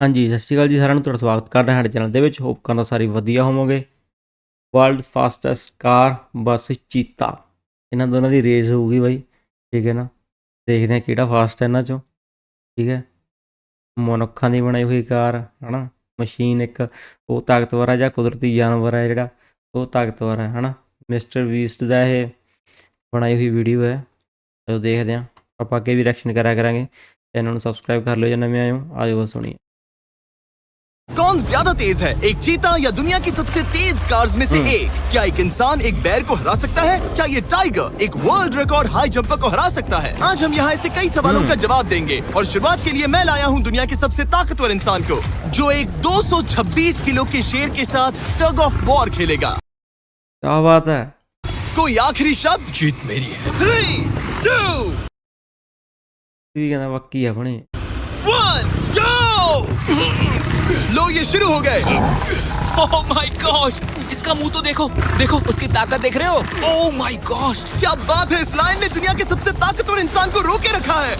हाँ जी, सत श्री अकाल जी साਰਿਆਂ ਨੂੰ ਤੁਹਾਡਾ ਸਵਾਗਤ ਕਰਦੇ ਹਾਂ ਸਾਡੇ ਚੈਨਲ ਦੇ ਵਿੱਚ। ਹੋਪ ਕਰਦਾ ਸਾਰੇ ਵਧੀਆ ਹੋਵੋਗੇ। ਵਰਲਡ ਫਾਸਟੈਸਟ ਕਾਰ ਬੱਸ ਚੀਤਾ, ਇਹਨਾਂ ਦੋਨਾਂ ਦੀ ਰੇਸ ਹੋਊਗੀ ਬਾਈ, ਠੀਕ ਹੈ ਨਾ। ਦੇਖਦੇ ਹਾਂ ਕਿਹੜਾ ਫਾਸਟ ਹੈ ਇਹਨਾਂ 'ਚੋਂ, ਠੀਕ ਹੈ। ਮਨੁੱਖਾਂ ਦੀ ਬਣਾਈ ਹੋਈ ਕਾਰ ਹੈ ਨਾ, ਮਸ਼ੀਨ ਇੱਕ ਉਹ ਤਾਕਤਵਰ ਹੈ ਜਾਂ ਕੁਦਰਤੀ ਜਾਨਵਰ ਹੈ ਜਿਹੜਾ ਉਹ ਤਾਕਤਵਰ ਹੈ ਨਾ। ਮਿਸਟਰ ਬੀਸਟ ਦਾ ਇਹ ਬਣਾਈ ਹੋਈ ਵੀਡੀਓ ਹੈ, ਚਲੋ ਦੇਖਦੇ ਹਾਂ। ਆਪਾਂ ਅੱਗੇ ਵੀ ਰਿਐਕਸ਼ਨ ਕਰਿਆ ਕਰਾਂਗੇ। ਚੈਨਲ ਨੂੰ ਸਬਸਕ੍ਰਾਈਬ ਕਰ ਲਿਓ ਜੇ ਨਵੇਂ ਆਏ ਹੋ। ਆਜੋ ਬਸ ਸੁਣੀਏ। कौन ज्यादा तेज है, एक चीता या दुनिया की सबसे तेज कार्स में से एक? क्या एक इंसान एक बैर को हरा सकता है? क्या ये टाइगर एक वर्ल्ड रिकॉर्ड हाई जंपर को हरा सकता है? आज हम यहाँ ऐसे कई सवालों का जवाब देंगे और शुरुआत के लिए मैं लाया हूँ दुनिया के सबसे ताकतवर इंसान को, जो एक 226 किलो के शेर के साथ टग ऑफ वॉर खेलेगा। क्या बात है? कोई आखिरी शब्द? जीत मेरी है। 3, 2, ठीक है ना, पक्की है अपनी। 1, go! लो ये शुरू हो गए। ओह माय गॉश, इसका मुंह तो देखो, देखो उसकी ताकत देख रहे हो? ओह माय गॉश, क्या बात है, इस लाइन ने दुनिया के सबसे ताकतवर इंसान को रोके रखा है।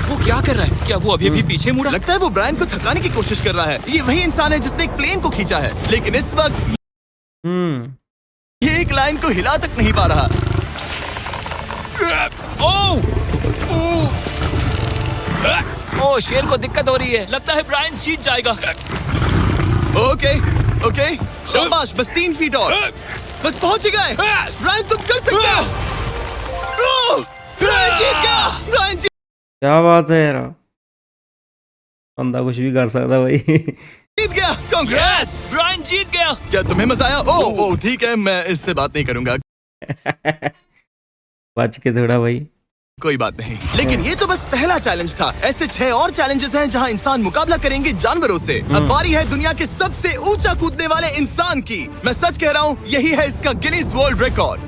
वो क्या कर रहा है? क्या वो अभी भी पीछे मुड़ा? लगता है वो ब्रायन को थकाने की कोशिश कर रहा है। ये वही इंसान है जिसने एक प्लेन को खींचा है, लेकिन इस वक्त ये एक लाइन को हिला तक नहीं पा रहा। ओह शेर को दिक्कत हो रही है, लगता है ब्रायन जीत जाएगा। ओके ओके, शाबाश, बस 3 फीट और, बस पहुंच ही गए। ब्रायन तुम कर सकते हो। ब्रायन जीत गया, ब्रायन जीत क्या बात है यार, बंदा कुछ भी कर सकता भाई। गया। कांग्रेस, ब्रायन जीत गया। क्या तुम्हें मजा आया? ओ ठीक है, मैं इससे बात नहीं करूंगा। बच के थोड़ा भाई, कोई बात नहीं। लेकिन ये तो बस पहला चैलेंज था। ऐसे 6 और चैलेंजेस हैं जहां इंसान मुकाबला करेंगे जानवरों से। अब बारी है दुनिया के सबसे ऊंचा कूदने वाले इंसान की। मैं सच कह रहा हूं, यही है इसका Guinness world record.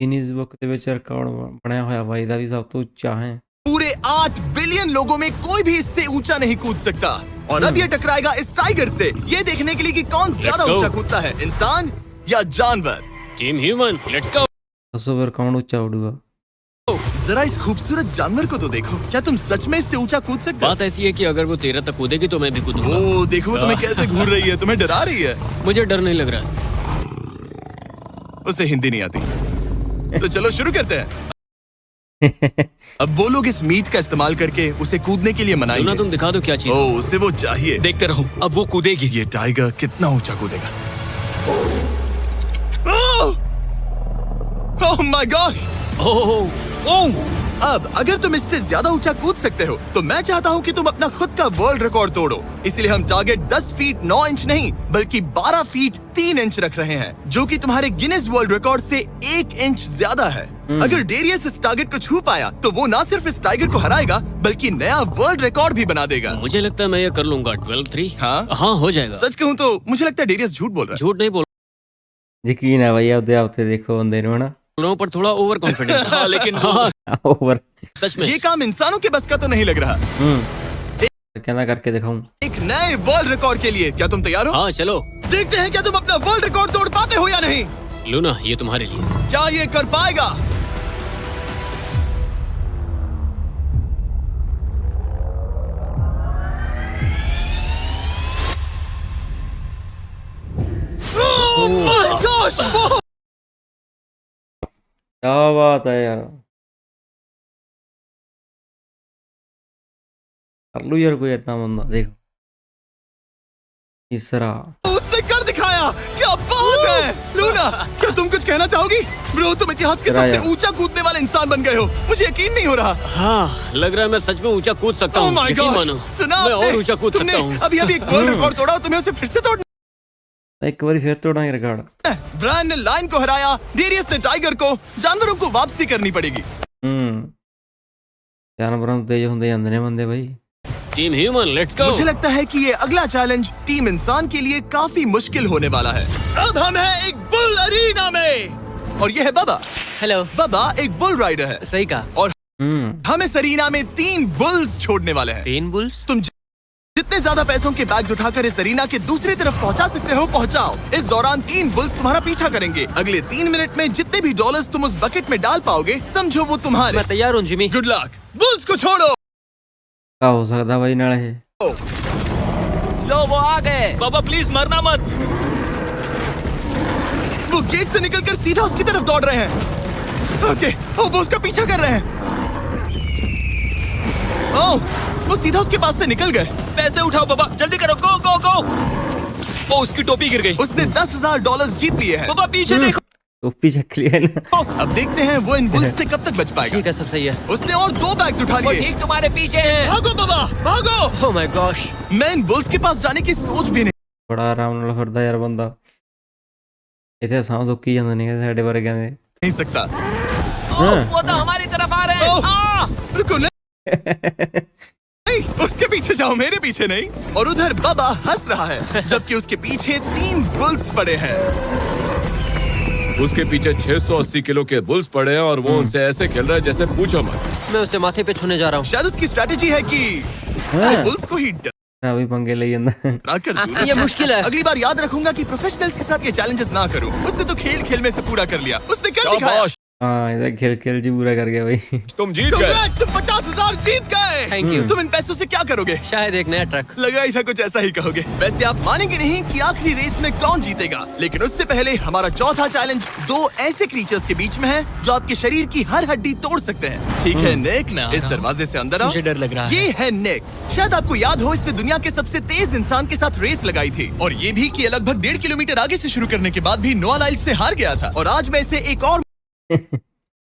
Guinness book ਦੇ ਵਿੱਚ ਰਿਕਾਰਡ ਬਣਿਆ ਹੋਇਆ ਬਾਈ ਦਾ ਵੀ ਸਭ ਤੋਂ ਉੱਚਾ ਹੈ। पूरे 8 बिलियन लोगों में कोई भी इससे ऊंचा नहीं कूद सकता। और अब ये टकराएगा इस टाइगर से, ये देखने के लिए कि कौन ज्यादा go. ऊंचा कूदता है, इंसान या जानवर। Team human, let's go. ਦੱਸੋ ਫਿਰ ਕੌਣ ਉੱਚਾ ਉਡੂਗਾ? जरा इस खूबसूरत जानवर को तो देखो, क्या तुम सच में इससे ऊंचा कूद सकते हो? बात ऐसी है कि अगर वो 13 तक कूदेगी तो मैं भी कूदूंगा। ओ देखो वो तुम्हें कैसे घूर रही है, तुम्हें डरा रही है। मुझे डर नहीं लग रहा। उसे हिंदी नहीं आती, तो चलो शुरू करते हैं। अब वो लोग इस मीट का इस्तेमाल करके उसे कूदने के लिए मनाएंगे। तुम दिखा दो क्या चीज। ओ उसे वो चाहिए। देखते रहो, अब वो कूदेगी। ये टाइगर कितना ऊंचा कूदेगा। Oh my God. ओह अब अगर तुम इससे ज्यादा ऊंचा कूद सकते हो तो मैं चाहता हूं कि तुम अपना खुद का वर्ल्ड रिकॉर्ड तोड़ो। इसलिए हम टारगेट 10 फीट 9 इंच नहीं बल्कि 12 फीट 3 इंच रख रहे हैं, जो कि तुम्हारे गिनीज वर्ल्ड रिकॉर्ड से 1 इंच ज्यादा है। अगर डेरियस इस टारगेट को छू पाया तो वो ना सिर्फ इस टाइगर को हराएगा बल्कि नया वर्ल्ड रिकॉर्ड भी बना देगा। मुझे लगता है मैं ये कर लूंगा। 12-3। हाँ हो जाएगा। सच कहूँ तो मुझे लगता है डेरियस झूठ बोल रहा झूठ नहीं बोल ਯਕੀਨ ਹੈ ਭਾਈ ਆਪਦੇ ਆਪ ਤੇ, ਦੇਖੋ ਬੰਦੇ ਨੂੰ ਹਨਾ रहा हूँ, पर थोड़ा ओवर कॉन्फिडेंस। हाँ लेकिन हाँ ਓਵਰ सच में। है। ये काम इंसानों के बस का तो नहीं लग रहा। ਕਹਿੰਦਾ ਕਰਕੇ ਦਿਖਾऊं। एक नए वर्ल्ड रिकॉर्ड के लिए क्या तुम तैयार हो? हाँ चलो, देखते हैं क्या तुम अपना वर्ल्ड रिकॉर्ड तोड़ पाते हो या नहीं। लूना ये तुम्हारे लिए। क्या ये कर पाएगा? Oh my gosh! Oh! क्या बात है यार, कर लू यार कोई इतना बंदा। देखो तीसरा, उसने कर दिखाया, क्या बात है। लूना, क्या तुम कुछ कहना चाहोगी? ब्रो तुम इतिहास के सबसे ऊंचा कूदने वाले इंसान बन गए हो। मुझे यकीन नहीं हो रहा। हाँ लग रहा है मैं सच में ऊंचा कूद सकता Oh हूँ। my यकीन gosh! मानो, सुना मैं आपने? और ऊंचा कूद तुमने सकता हूँ। अभी अभी एक वर्ल्ड रिकॉर्ड तोड़ा, तुम्हें उसे फिर से तोड़ना एक बार फिर तोड़ांगे रिकॉर्ड। है। ब्रायन ने लाइन को हराया, डेरियस ने टाइगर को। जानवरों को वापसी करनी पड़ेगी। जानवरों तेज होंगे जाते ने बंदे भाई। Team human, let's go. मुझे लगता है कि ये अगला चैलेंज टीम इंसान के लिए काफी मुश्किल होने वाला है। अब हम हैं एक बुल अरीना में और ये है बाबा। हेलो। बाबा एक बुल राइडर है सही कहा। और हम इस अरीना में 3 बुल्स छोड़ने वाले हैं। 3 बुल्स? तुम जितने ज्यादा पैसों के बैग्स उठाकर इस अरीना के दूसरी तरफ पहुंचा सकते हो पहुंचाओ। इस दौरान 3 बुल्स तुम्हारा पीछा करेंगे। अगले 3 मिनट में जितने भी डॉलर्स तुम उस बकेट में डाल पाओगे समझो वो तुम्हारे। मैं तैयार हूँ जिमी। Good luck. बुल्स को छोड़ो। क्या हो सकता भाई नाले है। लो वो आ गए। बाबा प्लीज मरना मत। वो गेट से निकलकर सीधा उसकी तरफ दौड़ रहे हैं। ओके, वो उसका पीछा कर रहे हैं। वो सीधा उसके पास से निकल गए। पैसे उठाओ बाबा, जल्दी करो, गो गो गो। ओ उसकी टोपी गिर गई। उसने $10,000 जीत लिए हैं। बाबा पीछे देखो। टोपी चक लिया ना। अब देखते हैं वो इन बुल्स से कब तक बच पाएगा। ठीक है, सब सही है। उसने और 2 बैग्स उठा वो लिए। ठीक तुम्हारे पीछे है। भागो बाबा, भागो। Oh my gosh. मैं इन बुल्स के पास जाने की सोच भी नहीं ਬੜਾ ਆਰਾਮ ਨਾਲ ਫਿਰਦਾ ਯਾਰ ਬੰਦਾ। ਇੱਥੇ ਸਾਹ ਸੁੱਕੀ ਜਾਂਦੇ ਨੇ ਸਾਡੇ ਵਰਗਿਆਂ ਦੇ। सकता। वो तो हमारी तरफ आ रहे हैं। रुको नहीं, उसके पीछे जाओ, मेरे पीछे नहीं। और उधर बाबा हंस रहा है जबकि उसके पीछे 3 बुल्स पड़े हैं। उसके पीछे 680 किलो के बुल्स पड़े हैं और वो उनसे ऐसे खेल रहा है जैसे पूछो मत। मैं उसे माथे पे छूने जा रहा हूँ। शायद उसकी स्ट्रेटेजी है कि बुल्स को ही ਆ ਵੀ ਪੰਗੇ ਲਈ ਜਾਂਦਾ। डरा कर दूं। ये मुश्किल है। अगली बार याद रखूंगा कि प्रोफेशनल्स के साथ ये चैलेंजेस ना करूं। उसने तो खेल खेल में से पूरा कर लिया। उसने कर दिखाया। शाबाश, ਹਾਂ ਇਹਦਾ ਖੇਲ ਖੇਲ ਜੀ ਪੂਰਾ ਕਰ ਗਿਆ ਬਾਈ। तुम जीत गए। Congrats, तुम 50,000 जीत गए। Thank you। तुम इन पैसों से क्या करोगे? शायद एक नया ट्रक। लगा ही था कुछ ऐसा ही कहोगे। वैसे आप मानेंगे नहीं कि आखिरी रेस में कौन जीतेगा, लेकिन उससे पहले हमारा चौथा चैलेंज 2 ऐसे क्रीचर्स के बीच में है जो आपके शरीर की हर हड्डी तोड़ सकते हैं। ठीक है निक, मैं आ इस रहा हूं। दरवाजे से अंदर आओ। मुझे डर लग रहा है। ये है निक। शायद आपको याद हो इसने दुनिया के सबसे तेज इंसान के साथ रेस लगाई थी, और ये भी कि ये लगभग 1.5 किलोमीटर आगे से शुरू करने के बाद भी नोआ लाइल्स से हार गया था। और आज मैं इसे एक और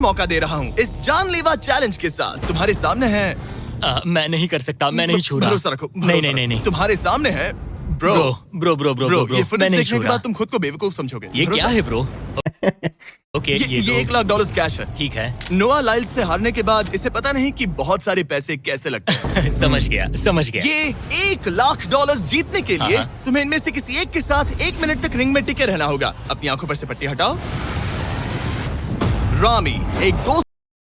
मौका दे रहा हूँ इस जानलेवा चैलेंज के साथ। तुम्हारे सामने है। मैं नहीं कर सकता, मैं नहीं छू रहा। भरोसा रखो, नहीं भरोसा नहीं नहीं रखो। नहीं। तुम्हारे सामने है bro. Bro bro bro bro, bro ये मैं फुटेज नहीं देखने छू के रहा। बाद तुम खुद को बेवकूफ समझोगे। ये भरोसा- क्या है ब्रो? ओके ये तो $1 लाख कैश है। ठीक है। नोआ लाइल्स से हारने के बाद इसे पता नहीं कि बहुत सारे पैसे कैसे लगते हैं। समझ गया समझ गया। ये $1 लाख जीतने के लिए हाँ। तुम्हें इनमें से किसी एक के साथ 1 मिनट तक रिंग में टिके रहना होगा। अपनी आंखों पर से पट्टी हटाओ। रामी एक दोस्त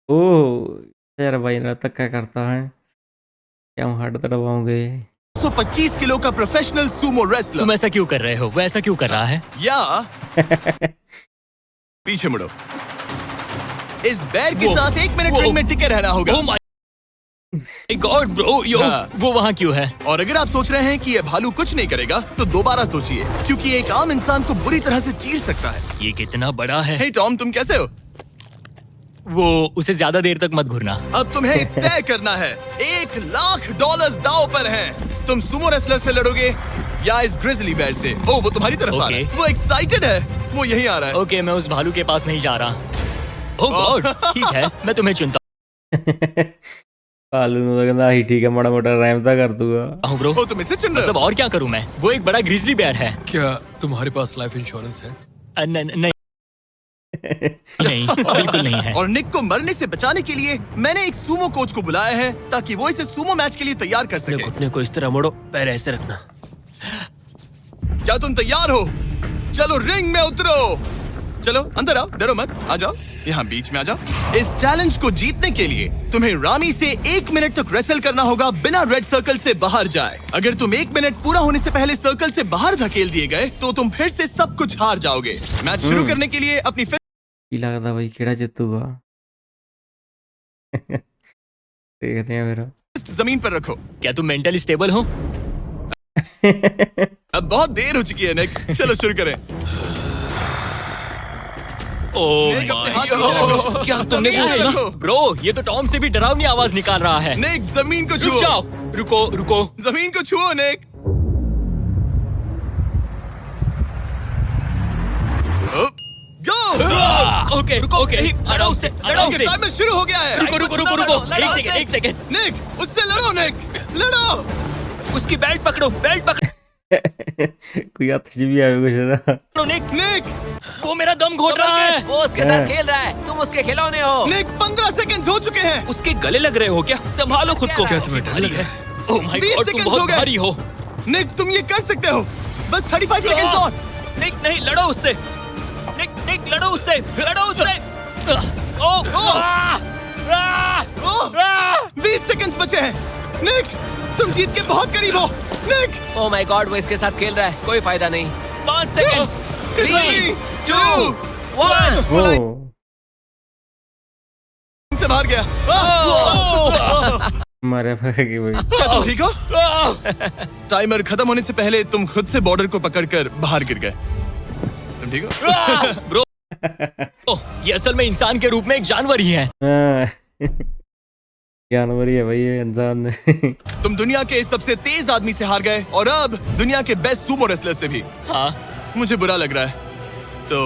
ओ यार भाई ना धक्का करता है। क्या हम हट तड़वाओगे? 125 किलो का प्रोफेशनल सूमो रेसलर। तुम ऐसा क्यों कर रहे हो? वो ऐसा क्यों कर रहा है? या पीछे मुड़ो। इस बैर के वो- साथ 1 मिनट वो- रिंग में टिके रहना होगा। ओह माय गॉड ब्रो, यो हाँ। वो वहाँ क्यों है? और अगर आप सोच रहे हैं कि ये भालू कुछ नहीं करेगा तो दोबारा सोचिए, क्योंकि एक आम इंसान को बुरी तरह से चीर सकता है। ये कितना बड़ा है। हे टॉम, तुम कैसे हो? वो उसे ज्यादा देर तक मत घूरना। अब तुम्हें तय करना है। $1 लाख दांव पर हैं। तुम सुमो रेसलर से लड़ोगे या इस ग्रिजली बेयर से? ओ वो तुम्हारी तरफ आ रहा है। Okay। वो एक्साइटेड है। वो यहीं आ रहा है। ओके मैं उस भालू के पास नहीं जा रहा। ओह गॉड ठीक है, मैं तुम्हें चुनता ਭਾਲੂ ਨੂੰ ਤਾਂ ਕਹਿੰਦਾ ਆਹੀ ਠੀਕ ਹੈ, ਮਾੜਾ ਮੋਟਾ ਰੈਮ ਤਾਂ ਕਰ ਦੂਗਾ। हूँ ब्रो। ओ तुम इसे चुन रहे मतलब हो? और क्या करूँ मैं? वो एक बड़ा ग्रिजली बेयर है। क्या तुम्हारे पास लाइफ इंश्योरेंस है? नहीं नहीं बिल्कुल नहीं है। और निक को मरने से बचाने के लिए मैंने एक सूमो कोच को बुलाया है ताकि वो इसे सूमो मैच के लिए तैयार कर अपने सके। घुटने को इस तरह मोड़ो, पैर ऐसे रखना। क्या तुम तैयार हो? चलो रिंग में उतरो। चलो अंदर आओ, डरो मत, आ जाओ, यहाँ बीच में आ जाओ। इस चैलेंज को जीतने के लिए तुम्हें रामी से 1 मिनट तक रेसल करना होगा बिना रेड सर्कल से बाहर जाए। अगर तुम 1 मिनट पूरा होने से पहले सर्कल से बाहर धकेल दिए गए तो तुम फिर से सब कुछ हार जाओगे। मैच शुरू करने के लिए अपनी ਕੀ ਲੱਗਦਾ ਬਾਈ ਕਿਹੜਾ ਜਿੱਤੂਗਾ? ਦੇਖਦੇ ਆ ਫਿਰ। फिस्ट जमीन पर रखो। क्या तुम मेंटली स्टेबल हो? अब बहुत देर हो चुकी है निक, चलो शुरू करें। ओह निक अपने माय हाथ नीचे रखो। गॉड, क्या तुमने जमीन वो पे सुना? रखो। ब्रो ये तो टॉम से भी डरावनी आवाज निकाल रहा है। निक जमीन को रुक छुओ। जाओ, रुको रुको। जमीन को छुओ निक। गो। ओके रुको, ओके लड़ो उससे, लड़ो उससे। टाइमर शुरू हो गया है। रुको रुको रुको रुको, एक सेकंड निक उससे लड़ो निक, लड़ो। उसकी बेल्ट पकड़ो, बेल्ट पकड़ो ਕੋਈ ਹੱਥ 'ਚ ਵੀ ਆਵੇ ਕੁਛ ਦਾ। निक। निक वो मेरा दम घोट रहा है। वो उसके साथ खेल रहा है, तुम उसके खिलौने हो। निक 15 सेकंड्स हो चुके हैं। उसके गले लग रहे हो क्या? संभालो खुद को। क्या तुम्हें डर लग रहा है? ओह माय 20 गॉड तुम सेकंड्स हो बहुत गए। भारी हो। निक तुम ये कर सकते हो। बस 35 सेकंड्स और। निक नहीं, लड़ो उससे। निक लड़ो उससे, लड़ो उससे। ओह, 20 सेकंड्स बचे हैं। निक तुम जीत के बहुत करीब हो। निक ओह माय गॉड, वो इसके साथ खेल रहा है, कोई फायदा नहीं। 5 सेकंड्स। 3, 2, 1 ਓ से बाहर गया। ਮਾਰਿਆ ਫੱਕ ਗਈ ਬਾਈ। क्या तुम ठीक हो? टाइमर खत्म होने से पहले तुम खुद से बॉर्डर को पकड़कर बाहर गिर गए। तुम ठीक हो? ब्रो ये असल में इंसान के रूप में एक जानवर ही है। हाँ। जानवर ही है भाई ये इंसान। तुम दुनिया के सबसे तेज आदमी से हार गए और अब दुनिया के बेस्ट सुमो रेसलर से भी। हाँ मुझे बुरा लग रहा है, तो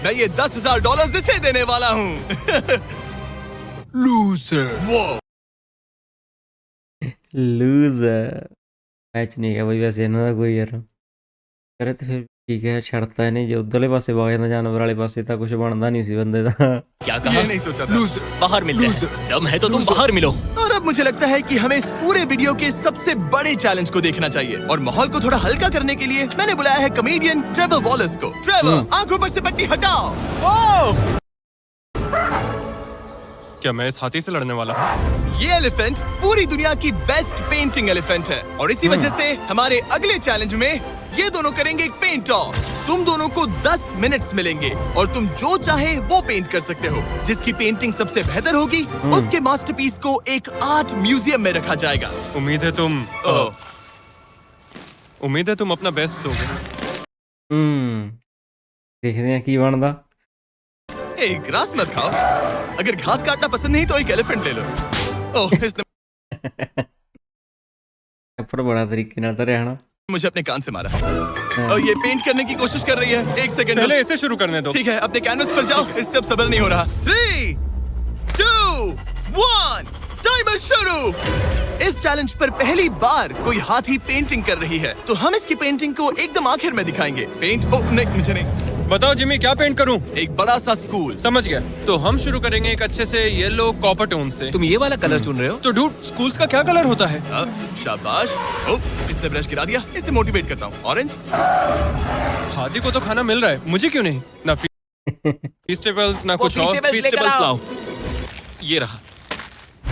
मैं ये $10,000 इसे देने वाला हूँ। लूजर। वो लूजर मैच नहीं है भाई वैसे ਇਹਨਾਂ ਦਾ ਕੋਈ ਯਾਰ ਕਰੇ ਤੇ ਫਿਰ ਠੀਕ ਹੈ ਛੱਡਤਾ ਇਹਨੇ ਜੇ ਉਧਰਲੇ ਪਾਸੇ ਵਗ ਜਾਂਦਾ ਜਾਨਵਰ ਵਾਲੇ ਪਾਸੇ ਤਾਂ कुछ ਬਣਦਾ नहीं ਸੀ ਬੰਦੇ ਦਾ। क्या कहा? ये नहीं सोचा था। लूजर। बाहर मिलते हैं। दम है तो तुम बाहर मिलो। और अब मुझे लगता है कि हमें इस पूरे वीडियो के सबसे बड़े चैलेंज को देखना चाहिए और माहौल को थोड़ा हल्का करने के लिए मैंने बुलाया है कॉमेडियन ट्रेवर वॉलस को। ट्रेवर, आंखों पर से पट्टी हटाओ। ओह! क्या मैं इस हाथी से लड़ने वाला हूँ? ये एलिफेंट पूरी दुनिया की बेस्ट पेंटिंग एलिफेंट है और इसी वजह से हमारे अगले चैलेंज में ये दोनों करेंगे एक पेंट ऑफ। तुम दोनों को 10 मिनट्स मिलेंगे और तुम जो चाहे वो पेंट कर सकते हो। जिसकी पेंटिंग सबसे बेहतर होगी उसके मास्टरपीस को एक आर्ट म्यूजियम में रखा जाएगा। उम्मीद है तुम अपना बेस्ट दोगे। ਦੇਖਦੇ ਆ ਕੀ ਬਣਦਾ। ए, ग्रास मत खाओ। अगर घास काटना पसंद नहीं तो एक एलिफेंट ले लो। ओह, इसने ਪਰ ਬੜਾ ਤਰੀਕੇ ਨਾਲ ਧਰਿਆ ਹਨਾ। मुझे अपने कान से मारा। और ये पेंट करने की कोशिश कर रही है। एक सेकंड। पहले इसे शुरू करने दो। ठीक है, अपने कैनवस पर जाओ। इससे अब सब्र नहीं हो रहा। 3, 2, 1, टाइमर शुरू। इस चैलेंज पर पहली बार कोई हाथी पेंटिंग कर रही है, तो हम इसकी पेंटिंग को एकदम आखिर में दिखाएंगे। पेंट नहीं, मुझे नहीं। बताओ जिमी क्या पेंट करूं? एक बड़ा सा स्कूल। समझ गया। तो हम शुरू करेंगे एक अच्छे से येलो कॉपर टोन से। तुम ये वाला कलर चुन रहे हो? तो डूड स्कूल्स का क्या कलर होता है? शाबाश। ओह, इसने ब्रश गिरा दिया। इसे मोटिवेट करता हूँ। ऑरेंज। हाथी को तो खाना मिल रहा है, मुझे क्यों नहीं? ना फेस्टिवल्स ना कुछ और। फेस्टिवल्स लेकर आओ। लाओ। ये रहा।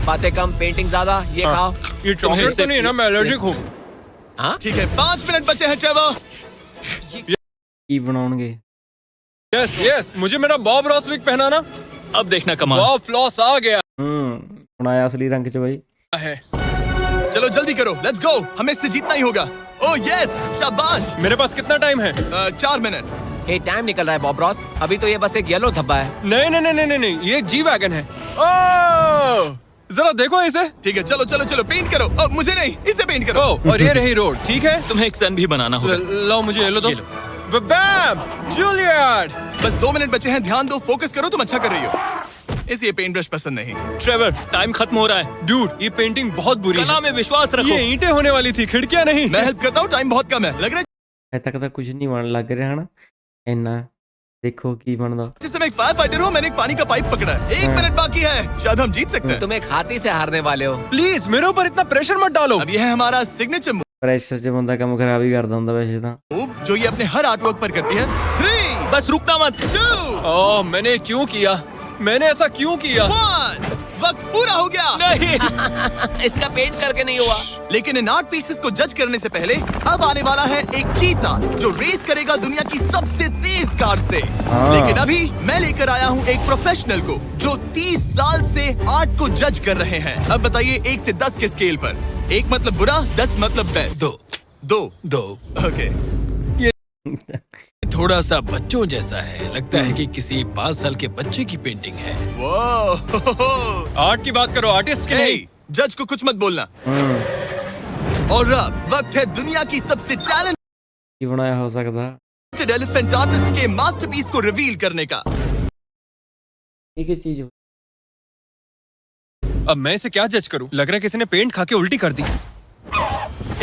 बातें कम पेंटिंग ज्यादा। ये खाओ। ये चॉकलेट तो नहीं है ना? मैं एलर्जिक हूँ। हाँ ठीक है, 5 मिनट बचे हैं ट्रेवर। ਕੀ ਬਣਾਉਣਗੇ? यस यस, मुझे मेरा बॉब रॉसविक पहनाना। अब देखना कमाल। बॉब फ्लॉस आ गया ਹੁਣ ਆਇਆ ਅਸਲੀ ਰੰਗ ਚ ਬਾਈ। है। चलो जल्दी करो, लेट्स गो। हमें इससे जीतना ही होगा। ओह यस, शाबाश। मेरे पास कितना टाइम है? 4 मिनट। ये टाइम निकल रहा है बॉब रॉस। अभी तो ये बस एक येलो धब्बा है। नहीं नहीं नहीं नहीं नहीं, ये एक जी वैगन है। ओह, जरा देखो इसे। ठीक है, चलो चलो चलो, पेंट करो। मुझे नहीं, इसे पेंट करो। ओह, और ये रही रोड। ठीक है, तुम्हें एक सन भी बनाना होगा। लाओ मुझे येलो दो। ये लो। बैम, जूलियट। बस 2 मिनट बचे हैं, ध्यान दो, फोकस करो। तुम अच्छा कर रही हो। इसे ये पेंट ब्रश पसंद नहीं। ट्रेवर टाइम खत्म हो रहा है। डूड ये पेंटिंग बहुत बुरी कला है। में विश्वास रखो। ये ईंटें होने वाली थी, खिड़कियां नहीं। मैं हेल्प करता हूँ, टाइम बहुत कम है। लग रहा है ਅਜੇ ਤੱਕ ਤਾਂ ਕੁਝ ਨਹੀਂ ਬਣ ਲੱਗ ਰਿਹਾ ਹਨਾ ਇੰਨਾ। ਦੇਖੋ ਕੀ ਬਣਦਾ। जैसे मैं एक फायर फाइटर हूँ। मैंने एक पानी का पाइप पकड़ा है। 1 मिनट बाकी है, शायद हम जीत सकते हैं। तुम एक हाथी से हारने वाले हो। प्लीज मेरे ऊपर इतना प्रेशर मत डालो। अब यह है हमारा सिग्नेचर ਪ੍ਰੈਸ਼ਰ 'ਚ ਬੰਦਾ ਕੰਮ ਖਰਾਬ ਹੀ ਕਰਦਾ ਹੁੰਦਾ ਵੈਸੇ ਤਾਂ। मूव, जो ये अपने हर आर्टवर्क पर करती है। 3, बस रुकना मत। 2, ओह, मैंने क्यों किया? मैंने ऐसा क्यों किया? 1। वक्त पूरा हो गया। नहीं। इसका पेंट करके नहीं हुआ। लेकिन इन आर्ट पीसेस को जज करने से पहले अब आने वाला है एक चीता जो रेस करेगा दुनिया की सबसे तेज कार से। लेकिन अभी मैं लेकर आया हूँ एक प्रोफेशनल को जो 30 साल से आर्ट को जज कर रहे हैं। अब बताइए 1 से 10 के स्केल पर। 1 मतलब बुरा, 10 मतलब बेस्ट। 2 2। ओके। थोड़ा सा बच्चों जैसा है। लगता है कि किसी 5 साल के बच्चे की पेंटिंग है। वो आर्ट की बात करो, आर्टिस्ट की नहीं। जज को कुछ मत बोलना। और अब वक्त है दुनिया की सबसे टैलेंटेड ਕੀ ਬਣਾਇਆ ਹੋ ਸਕਦਾ? एलिफेंट आर्टिस्ट के मास्टरपीस को रिवील करने का। ਇਹ ਕੀ ਚੀਜ਼ ਹੋ? अब मैं इसे क्या जज करूं? लग रहा है किसी ने पेंट खा के उल्टी कर दी।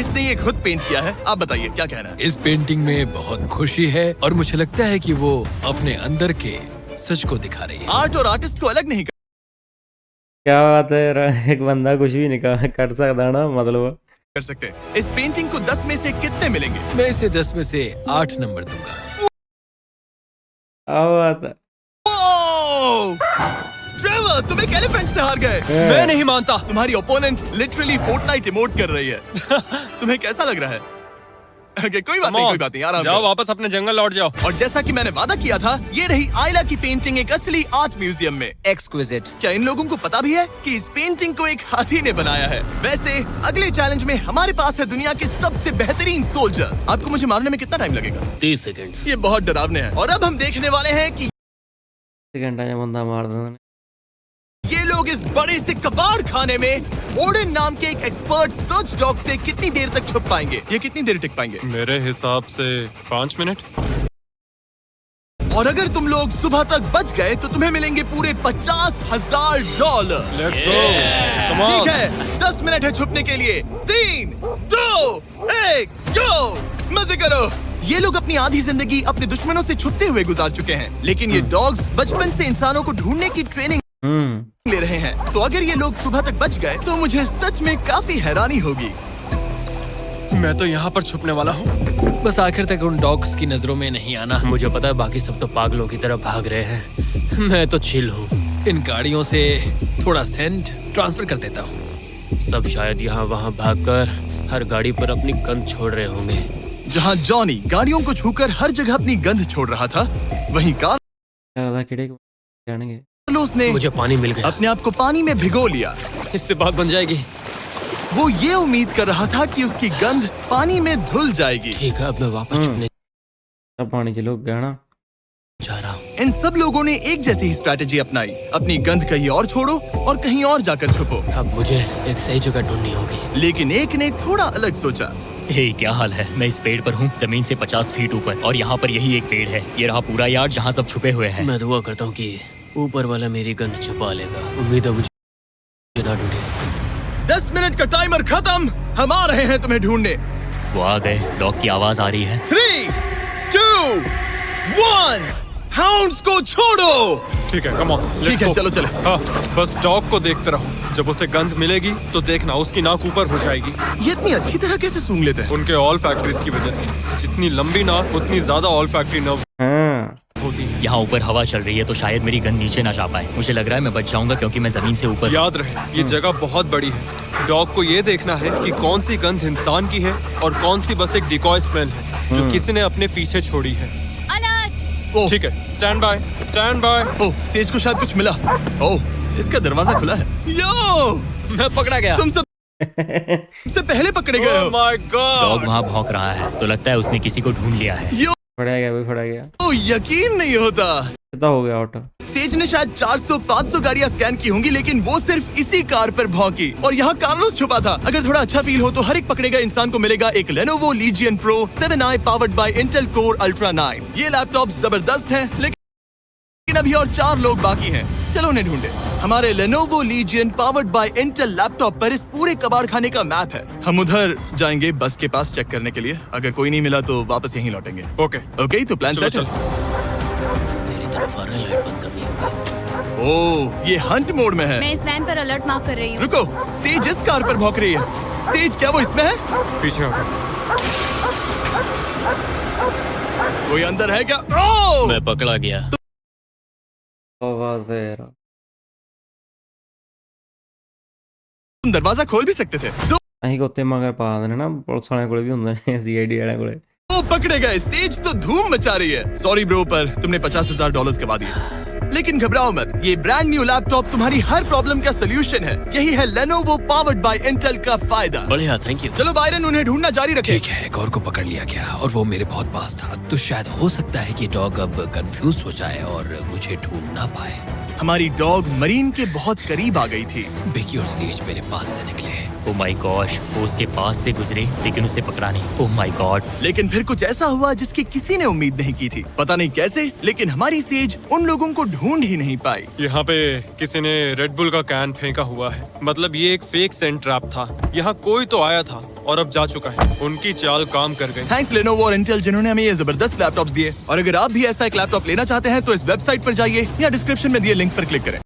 इसने ये खुद पेंट किया है। आप बताइए क्या कहना है? इस पेंटिंग में बहुत खुशी है और मुझे लगता है कि वो अपने अंदर के सच को दिखा रही है। आर्ट और आर्टिस्ट को अलग नहीं क्या बात है यार, एक बंदा कुछ भी नहीं कर सकता ना, मतलब कर सकते। इस पेंटिंग को 10 में से कितने मिलेंगे? मैं इसे 10 में से 8 नंबर दूंगा। क्या बात है। ट्रेवर, तुम एक एलिफेंट से हार गए। मैं नहीं मानता। तुम्हारी ओपोनेंट लिटरली फोर्टनाइट इमोट कर रही है। तुम्हें कैसा लग रहा है? Okay, कोई बात नहीं, आराम जाओ करो। वापस अपने जंगल लौट जाओ। और जैसा कि मैंने वादा किया था, ये रही आयला की पेंटिंग एक असली आर्ट म्यूजियम में। एक्सक्विजिट। क्या इन लोगों को पता भी है कि इस पेंटिंग को एक हाथी ने बनाया है? वैसे अगले चैलेंज में हमारे पास है दुनिया के सबसे बेहतरीन सोल्जर्स। आपको मुझे मारने में कितना टाइम लगेगा? 30 सेकंड्स। ये बहुत डरावने हैं। और अब हम देखने वाले हैं कि सेकंड आया बंदा मार देना। ये लोग इस बड़े से कबाड़ खाने में ओडिन नाम के एक एक्सपर्ट सर्च डॉग से कितनी देर तक छुप पाएंगे? ये कितनी देर टिक पाएंगे? मेरे हिसाब से 5 मिनट। और अगर तुम लोग सुबह तक बच गए तो तुम्हें मिलेंगे पूरे $50,000। लेट्स गो, कम ठीक ऑन। है, 10 मिनट है छुपने के लिए। 3, 2, 1, गो! मजे करो। ये लोग अपनी आधी जिंदगी अपने दुश्मनों से छुपते हुए गुजार चुके हैं, लेकिन ये डॉग्स बचपन से इंसानों को ढूंढने की ट्रेनिंग ले रहे हैं। तो अगर ये लोग सुबह तक बच गए तो मुझे सच में काफी हैरानी होगी। मैं तो यहाँ पर छुपने वाला हूँ। बस आखिर तक उन डॉग्स की नजरों में नहीं आना। मुझे पता है बाकी सब तो पागलों की तरह भाग रहे हैं, मैं तो चिल हूँ। इन गाड़ियों से थोड़ा सेंट ट्रांसफर कर देता हूँ। सब शायद यहाँ वहाँ भागकर हर गाड़ी पर अपनी गंध छोड़ रहे होंगे। जहाँ जॉनी गाड़ियों को छूकर हर जगह अपनी गंध छोड़ रहा था, वहीं कार्लोस ने मुझे पानी मिल गया। अपने आप को पानी में भिगो लिया। इससे बात बन जाएगी। वो ये उम्मीद कर रहा था कि उसकी गंध पानी में धुल जाएगी। ठीक है, अब मैं वापस छुपने सब पानी चलो गहना। जा रहा हूँ। इन सब लोगों ने एक जैसी ही स्ट्रैटेजी अपनाई। अपनी गंध कहीं और छोड़ो और कहीं और जाकर छुपो। अब मुझे एक सही जगह ढूंढनी होगी। लेकिन एक ने थोड़ा अलग सोचा। हे, क्या हाल है? मैं इस पेड़ पर हूँ, जमीन से 50 फीट ऊपर, और यहाँ पर यही एक पेड़ है। ये रहा पूरा यार्ड जहाँ सब छुपे हुए हैं। मैं दुआ करता हूँ कि ऊपर वाला मेरी गंध छुपा लेगा। उम्मीद है मुझे ना ढूंढे। 10 मिनट का टाइमर खत्म। हम आ रहे हैं तुम्हें ढूंढने। वो आ गए। डॉग की आवाज आ रही है। 3, 2, 1, हाउंड्स को छोड़ो। ठीक है, कम ऑन। ठीक है, चलो चले। हाँ, बस डॉग को देखते रहो। जब उसे गंध मिलेगी तो देखना उसकी नाक ऊपर हो जाएगी। ये इतनी अच्छी तरह कैसे सूंघ लेते हैं? उनके ऑल फैक्ट्रीज की वजह से। जितनी लंबी नाक उतनी ज्यादा ऑल फैक्ट्री नर्व हाँ होती है। यहाँ ऊपर हवा चल रही है तो शायद मेरी गंध नीचे ना जा पाए। मुझे लग रहा है मैं बच जाऊंगा क्योंकि मैं जमीन से ऊपर। याद रहे, ये जगह बहुत बड़ी है। डॉग को ये देखना है कि कौन सी गंध इंसान की है और कौन सी बस एक डिकॉय स्मेल है जो किसी ने अपने पीछे छोड़ी है। ओह, ठीक है, stand by, stand by. Oh, says को शायद कुछ मिला। ओह, इसका दरवाजा खुला है। यो, मैं पकड़ा गया। तुम सबसे पहले पकड़े गए हो। My dog God. वहाँ भौंक रहा है तो लगता है उसने किसी को ढूंढ लिया है। यो, फड़ा गया भाई, फड़ा गया। यकीन नहीं होता। कितना हो गया आउट? सेज ने शायद 400-500 गाड़ियां स्कैन की होंगी, लेकिन वो सिर्फ इसी कार पर भौंकी। और यहाँ कार्लोस छुपा था। अगर थोड़ा अच्छा फील हो तो हर एक पकड़े गए इंसान को मिलेगा एक Lenovo Legion Pro 7i powered by Intel Core Ultra 9। ये लैपटॉप जबरदस्त है, लेकिन अभी और 4 लोग बाकी हैं। चलो उन्हें ढूंढे। हमारे Lenovo Legion powered by Intel laptop पर इस पूरे कबाड़ खाने का मैप है। हम उधर जाएंगे बस के पास चेक करने के लिए। अगर कोई नहीं मिला तो वापस यहीं लौटेंगे। ओके, ओके, तो प्लान चलो सेट है। मेरी तरफ आ रहा है, लाइट बंद करनी होगी। ओह, ये हंट मोड में है। मैं इस वैन पर अलर्ट मार्क कर रही हूँ। रुको, सेज इस कार पर भौंक रही है। सेज, क्या वो इसमें है? पीछे हटो। कोई अंदर है क्या? ओह! मैं पकड़ा गया। बात है यार। तुम दरवाजा खोल भी सकते थे। ਅਸੀਂ ਕੁੱਤੇ ਮਗਰ ਪਾ ਦਿੰਦੇ ਨਾ, ਪੁਲਿਸ ਵਾਲਿਆਂ ਕੋਲੇ ਵੀ ਹੁੰਦੇ ਨੇ, CID ਵਾਲਿਆਂ ਕੋਲੇ। वो पकड़े गए। सेज तो धूम मचा रही है। सॉरी ब्रो, पर तुमने $50,000 कमा दिए। लेकिन घबराओ मत, ये ब्रांड न्यू लैपटॉप तुम्हारी हर प्रॉब्लम का सोल्यूशन है। यही है Lenovo पावर्ड बाय Intel का फायदा। बढ़िया, थैंक यू। चलो बायरन, उन्हें ढूंढना जारी रखे। ठीक है, एक और को पकड़ लिया गया और वो मेरे बहुत पास था। तो शायद हो सकता है कि डॉग अब कंफ्यूज हो जाए और मुझे ढूंढ ना पाए। हमारी डॉग मरीन के बहुत करीब आ गई थी। बेकी और सेज मेरे पास से निकले। ओह माय गॉश, वो उसके पास से गुजरे लेकिन उसे पकड़ा नहीं। Oh my God. लेकिन फिर कुछ ऐसा हुआ जिसकी किसी ने उम्मीद नहीं की थी। पता नहीं कैसे, लेकिन हमारी सेज उन लोगों को ढूंढ ही नहीं पाई। यहाँ पे किसी ने रेड बुल का कैन फेंका हुआ है। मतलब ये एक फेक सेंट ट्रैप था। यहाँ कोई तो आया था और अब जा चुका है। उनकी चाल काम कर गई। थैंक्स Lenovo और Intel जिन्होंने हमें ये जबरदस्त लैपटॉप्स दिए। और अगर आप भी ऐसा एक लैपटॉप लेना चाहते हैं तो इस वेबसाइट पर जाइए या डिस्क्रिप्शन में दिए लिंक पर क्लिक करें।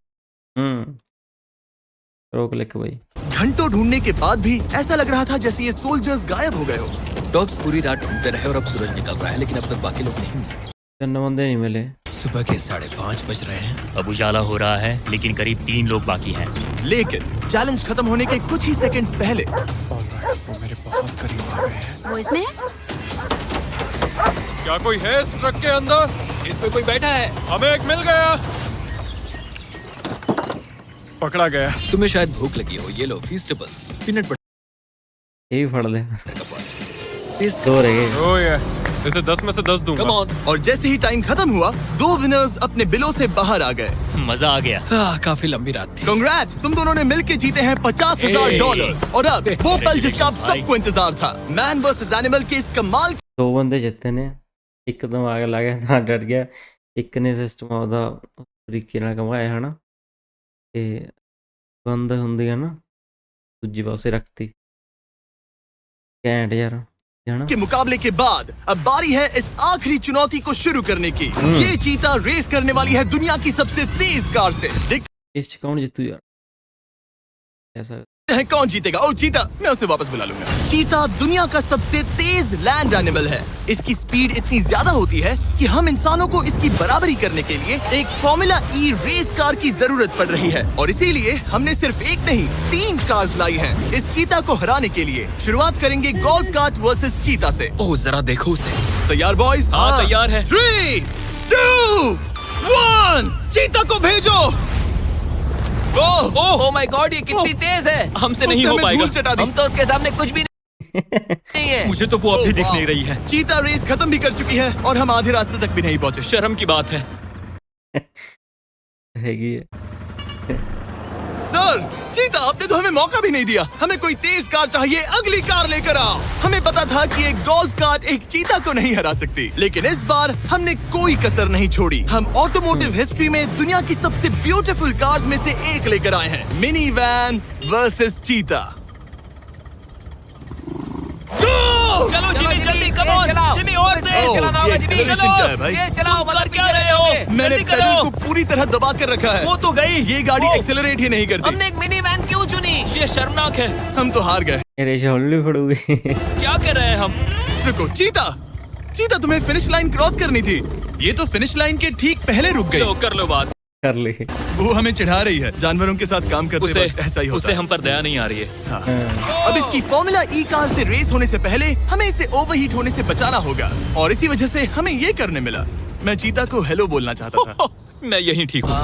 रोक लिख भाई। घंटों ढूंढने के बाद भी ऐसा लग रहा था जैसे ये सोल्जर्स गायब हो गए हो। डॉग्स पूरी रात ढूंढते रहे और अब सूरज निकल रहा है, लेकिन अब तक बाकी लोग नहीं मिले। 3 बंदे नहीं मिले। सुबह के 5:30 बज रहे हैं। अब उजाला हो रहा है लेकिन करीब 3 लोग बाकी हैं। लेकिन चैलेंज खत्म होने के कुछ ही सेकंड्स पहले ऑलराइट, वो मेरे बहुत करीब आ गए हैं। वो इसमें है? क्या कोई है इस ट्रक के अंदर? इसमें कोई बैठा है। हमें एक मिल गया। पकड़ा गया। तुम्हें शायद भूख लगी हो, ये लो फीस्टेबल्स, पीनट बटर ये भी फड़ ले, का पॉट। दो रह गए। ओ ये इसे 10 में से 10 दूंगा। Come on. और जैसे ही टाइम खत्म हुआ, 2 विनर्स अपने बिलों से बाहर आ गए। मजा आ गया। काफी लंबी रात थी। कांग्रेट्स, तुम दोनों ने मिलके जीते हैं $50,000। और अब वो पल जिसका आप सबको इंतजार था, मैन वर्सेस एनिमल के इस कमाल दो बंदे जिੱਤੇ ਨੇ, ਇੱਕਦਮ ਆਗ ਲੱਗ ਗਿਆ ਤਾਂ ਡਰ ਗਿਆ। ਇੱਕ ਨੇ ਸਿਸਟਮ ਉਹਦਾ ਤਰੀਕੇ ਨਾਲ ਘਮਾਇਆ ਹਨਾ, ਤੇ ਬੰਦ ਹੁੰਦੀ ਹੈ ਨਾ ਦੂਜੀ ਪਾਸੇ ਰੱਖਤੀ। ਘੈਂਟ ਯਾਰ ਹਨਾ। के मुकाबले के बाद अब बारी है इस आखिरी चुनौती को शुरू करने की। ये चीता रेस करने वाली है दुनिया की सबसे तेज कार से। देखते ਇਸ 'ਚ ਕੌਣ ਜਿੱਤੂ ਯਾਰ? ऐसा हैं कौन जीतेगा। ओ चीता, मैं उसे वापस बुला लूंगा। चीता दुनिया का सबसे तेज लैंड एनिमल है। इसकी स्पीड इतनी ज्यादा होती है कि हम इंसानों को इसकी बराबरी करने के लिए एक फॉर्मूला ई रेस कार की जरूरत पड़ रही है। और इसीलिए हमने सिर्फ एक नहीं 3 कार्स लाई हैं इस चीता को हराने के लिए। शुरुआत करेंगे गोल्फ कार्ट वर्सेस चीता से। ओह जरा देखो उसे। तैयार बॉयज? हाँ तैयार है। 3, 2, 1, चीता को भेजो। ओह माय गॉड, ये कितनी तेज है। हमसे नहीं उसने हो हमें पाएगा। धूल चटा दी। हम तो उसके सामने कुछ भी नहीं है। मुझे तो वो अब भी ओह, दिख वाह। नहीं रही है। चीता रेस खत्म भी कर चुकी है और हम आधे रास्ते तक भी नहीं पहुंचे। शर्म की बात है। हैगी है। सर, चीता आपने तो हमें मौका भी नहीं दिया। हमें कोई तेज कार चाहिए, अगली कार लेकर आओ। हमें पता था कि एक गोल्फ कार्ट एक चीता को नहीं हरा सकती, लेकिन इस बार हमने कोई कसर नहीं छोड़ी। हम ऑटोमोटिव हिस्ट्री में दुनिया की सबसे ब्यूटीफुल कार्स में से एक लेकर आए हैं, मिनी वैन वर्सेस चीता। चलो जिमी जल्दी, कम ऑन जिमी, और तेज चलाना होगा जिमी। acceleration चलो क्या है भाई? तेज चलाओ, मगर क्या रहे हो? मैंने जल्दी पेडल करो। को पूरी तरह दबा कर रखा है। वो तो गई। ये गाड़ी एक्सेलरेट ही नहीं करती। हमने एक मिनी वैन क्यों चुनी? ये शर्मनाक है। हम तो हार गए। ये रेस हौली फड़ूगी। क्या कर रहे हैं हम? रुको, चीता चीता तुम्हें फिनिश लाइन क्रॉस करनी थी। ये तो फिनिश लाइन के ठीक पहले रुक गई। लो कर लो बात। कर ली। वो हमें चिढ़ा रही है। जानवरों के साथ काम करते उसे वक्त ऐसा ही होता उसे है। हम पर दया नहीं आ रही है। अब इसकी फॉर्मूला ई कार से रेस होने से पहले हमें इसे ओवरहीट होने से बचाना होगा, और इसी वजह से हमें ये करने मिला। मैं चीता को हेलो बोलना चाहता था। मैं यहीं ठीक हूँ।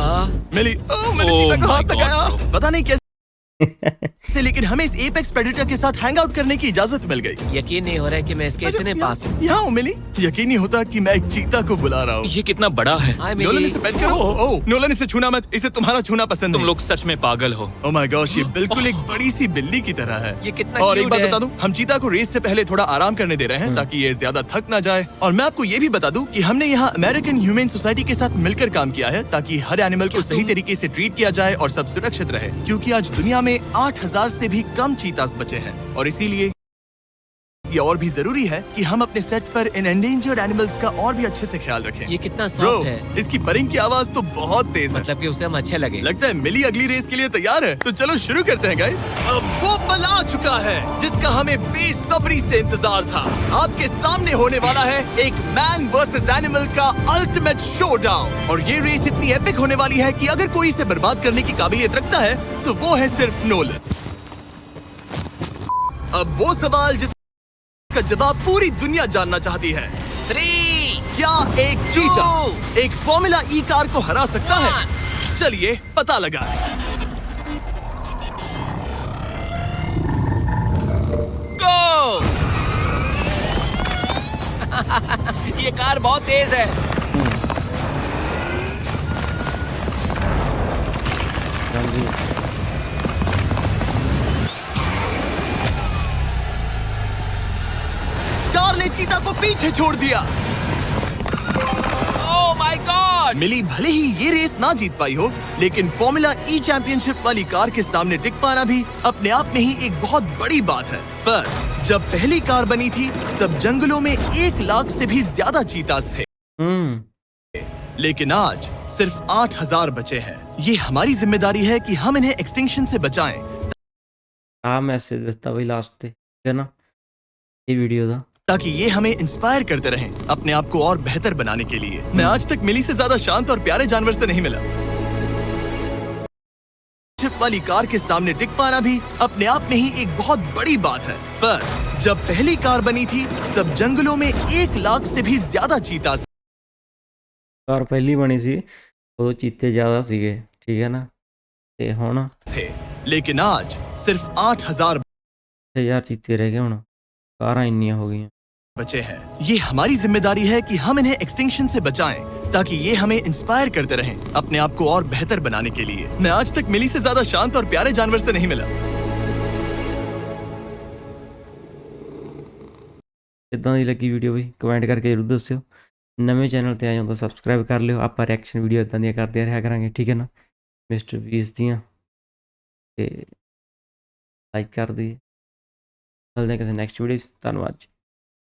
मिली, मैंने Oh चीता को my हाथ God, लगाया। bro. पता नहीं कैसे, लेकिन हमें इस एपेक्स प्रेडेटर के साथ हैंग आउट करने की इजाजत मिल गई। यकीन नहीं हो रहा है कि मैं इसके इतने पास हूँ। यहाँ हूँ मिली। यकीन नहीं होता कि मैं एक चीता को बुला रहा हूँ। ये कितना बड़ा है। हाय नोलन मिली। इसे पेट करो। ओह, नोलन इसे छूना मत, इसे तुम्हारा छूना पसंद तुम नहीं। लोग सच में पागल हो। ओह माय गॉश, ये बिल्कुल एक बड़ी सी बिल्ली की तरह है। ये कितना और एक cute बात है। बता दूं, हम चीता को रेस से पहले थोड़ा आराम करने दे रहे हैं ताकि ये ज्यादा थक ना जाए। और मैं आपको ये भी बता दूं कि हमने यहाँ अमेरिकन ह्यूमन सोसाइटी के साथ मिलकर काम किया है ताकि हर एनिमल को सही तरीके से ट्रीट किया जाए और सब सुरक्षित रहे, क्योंकि आज दुनिया में 8,000 से भी कम चीतास बचे हैं। और इसीलिए ये और भी जरूरी है कि हम अपने सेट्स पर इन एंडेंजर्ड एनिमल्स का और भी अच्छे से ख्याल रखें। ये कितना ब्रो, सॉफ्ट है। इसकी परिंग की आवाज तो बहुत तेज है। मतलब कि उसे हम अच्छे लगे। लगता है मिली अगली रेस के लिए तैयार है, तो चलो शुरू करते हैं गाइस। अब वो पल आ चुका है जिसका हमें बेसब्री से इंतजार था। आपके सामने होने वाला है एक मैन वर्सेस एनिमल का अल्टीमेट शोडाउन। और ये रेस इतनी एपिक होने वाली है कि अगर कोई इसे बर्बाद करने की काबिलियत रखता है तो वो है सिर्फ नोलन। अब वो सवाल जिसका जवाब पूरी दुनिया जानना चाहती है, 3, क्या एक चीता एक फॉर्मूला ई कार को हरा सकता है? चलिए पता लगा। गो। ये कार बहुत तेज है। कार ने चीता को पीछे छोड़ दिया। Oh my God. मिली भले ही ये रेस ना जीत पाई हो, लेकिन फॉर्मूला ई चैंपियनशिप वाली कार के सामने टिक पाना भी अपने आप में ही एक बहुत बड़ी बात है। पर जब पहली कार बनी थी तब जंगलों में 1 लाख से भी ज्यादा चीतास थे, लेकिन आज सिर्फ 8,000 बचे हैं। ये हमारी जिम्मेदारी है कि हम इन्हें एक्सटिंक्शन से बचाएं। ਆ ਮੈਸੇਜ ਦਿੱਤਾ ਬਈ ਲਾਸਟ ਤੇ, ਠੀਕ ਹੈ ਨਾ, ਇਹ ਵੀਡੀਓ ਦਾ। ताकि ये हमें इंस्पायर करते रहें अपने आप को और बेहतर बनाने के लिए। मैं आज तक मिली से ज्यादा शांत और प्यारे जानवर से नहीं मिला। टिप वाली कार के सामने टिक पाना भी अपने आप में ही एक बहुत बड़ी बात है। पर जब पहली कार बनी थी तब जंगलों में 1 लाख से भी ज्यादा चीता ਕਾਰ ਪਹਿਲੀ ਬਣੀ ਸੀ ਉਦੋਂ ਚੀਤੇ ਜ਼ਿਆਦਾ ਸੀਗੇ, ਠੀਕ ਹੈ ਨਾ, ਤੇ ਹੁਣ थे, लेकिन आज सिर्फ 8,000 1000 ਚੀਤੇ ਰਹਿ ਗਏ, ਹੁਣ ਕਾਰਾਂ ਇੰਨੀਆਂ ਹੋ गई बचे हैं। ये हमारी जिम्मेदारी है कि हम इन्हें एक्सटिंक्शन से बचाएं ताकि ये हमें इंस्पायर करते रहें अपने आप को और बेहतर बनाने के लिए। मैं आज तक मिली से ज्यादा शांत और प्यारे जानवर से नहीं मिला। ਕਿੱਦਾਂ ਦੀ ਲੱਗੀ ਵੀਡੀਓ ਬਈ ਕਮੈਂਟ ਕਰਕੇ ਜ਼ਰੂਰ ਦੱਸਿਓ। ਨਵੇਂ ਚੈਨਲ ਤੇ ਆਏ ਹੋ ਤਾਂ ਸਬਸਕ੍ਰਾਈਬ ਕਰ ਲਿਓ। ਆਪਾਂ ਰਿਐਕਸ਼ਨ ਵੀਡੀਓ ਇਦਾਂ ਦੀਆਂ ਕਰਦੇ ਰਿਹਾ ਕਰਾਂਗੇ, ਠੀਕ ਹੈ ਨਾ, ਮਿਸਟਰ ਵੀਸ ਦੀਆਂ, ਤੇ ਲਾਈਕ ਕਰ ਦਿਓ। ਮਿਲਦੇ ਹਾਂ ਕਿਸੇ ਨੈਕਸਟ ਵੀਡੀਓ 'ਚ। ਧੰਨਵਾਦ ਜੀ।